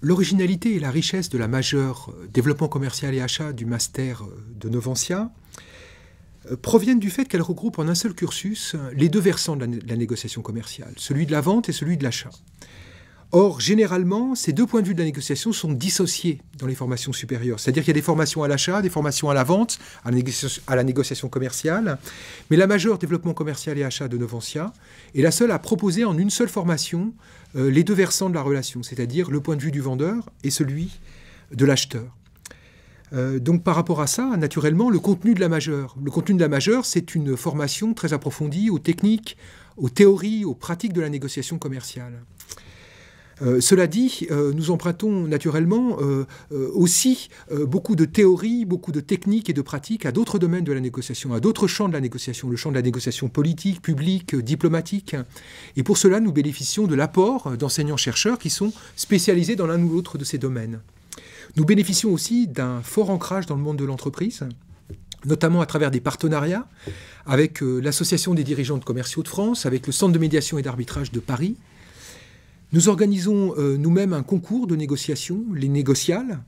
L'originalité et la richesse de la majeure développement commercial et achat du master de Novantia proviennent du fait qu'elle regroupe en un seul cursus les deux versants de la négociation commerciale, celui de la vente et celui de l'achat. Or, généralement, ces deux points de vue de la négociation sont dissociés dans les formations supérieures. C'est-à-dire qu'il y a des formations à l'achat, des formations à la vente, à la négociation commerciale. Mais la majeure développement commercial et achat de Novantia est la seule à proposer en une seule formation les deux versants de la relation, c'est-à-dire le point de vue du vendeur et celui de l'acheteur. Donc par rapport à ça, naturellement, le contenu de la majeure. Le contenu de la majeure, c'est une formation très approfondie aux techniques, aux théories, aux pratiques de la négociation commerciale. Cela dit, nous empruntons naturellement aussi beaucoup de théories, beaucoup de techniques et de pratiques à d'autres domaines de la négociation, à d'autres champs de la négociation, le champ de la négociation politique, publique, diplomatique. Et pour cela, nous bénéficions de l'apport d'enseignants-chercheurs qui sont spécialisés dans l'un ou l'autre de ces domaines. Nous bénéficions aussi d'un fort ancrage dans le monde de l'entreprise, notamment à travers des partenariats avec l'Association des dirigeants commerciaux de France, avec le Centre de médiation et d'arbitrage de Paris. Nous organisons nous-mêmes un concours de négociation, les Négociales,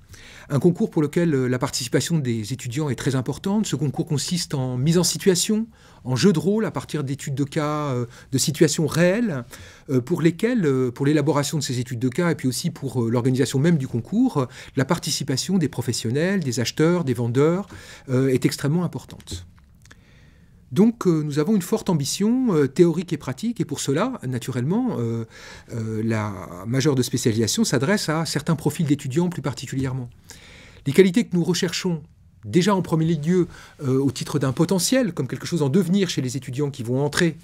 un concours pour lequel la participation des étudiants est très importante. Ce concours consiste en mise en situation, en jeu de rôle à partir d'études de cas, de situations réelles, pour lesquelles, pour l'élaboration de ces études de cas et puis aussi pour l'organisation même du concours, la participation des professionnels, des acheteurs, des vendeurs est extrêmement importante. Donc nous avons une forte ambition théorique et pratique, et pour cela, naturellement, la majeure de spécialisation s'adresse à certains profils d'étudiants plus particulièrement. Les qualités que nous recherchons, déjà en premier lieu au titre d'un potentiel, comme quelque chose en devenir chez les étudiants qui vont entrer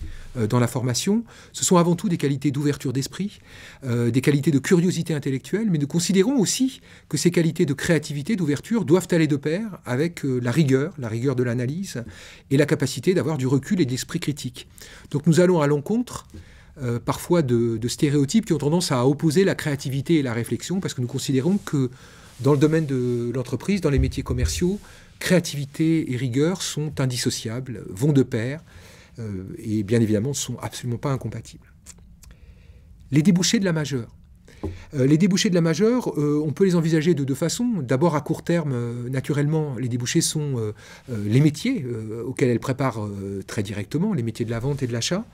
dans la formation, ce sont avant tout des qualités d'ouverture d'esprit, des qualités de curiosité intellectuelle, mais nous considérons aussi que ces qualités de créativité, d'ouverture doivent aller de pair avec la rigueur de l'analyse et la capacité d'avoir du recul et de l'esprit critique. Donc nous allons à l'encontre parfois de stéréotypes qui ont tendance à opposer la créativité et la réflexion, parce que nous considérons que dans le domaine de l'entreprise, dans les métiers commerciaux, créativité et rigueur sont indissociables, vont de pair, et bien évidemment ne sont absolument pas incompatibles. Les débouchés de la majeure. Les débouchés de la majeure, on peut les envisager de deux façons. D'abord, à court terme, naturellement, les débouchés sont les métiers auxquels elle prépare très directement, les métiers de la vente et de l'achat.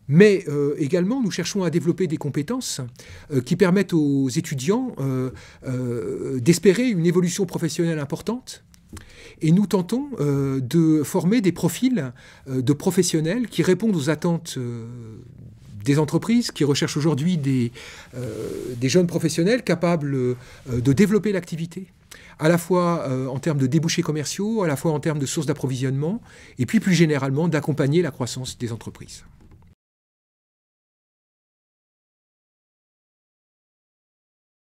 Mais également, nous cherchons à développer des compétences qui permettent aux étudiants d'espérer une évolution professionnelle importante. Et nous tentons de former des profils de professionnels qui répondent aux attentes des entreprises, qui recherchent aujourd'hui des jeunes professionnels capables de développer l'activité, à la fois en termes de débouchés commerciaux, à la fois en termes de sources d'approvisionnement, et puis plus généralement d'accompagner la croissance des entreprises.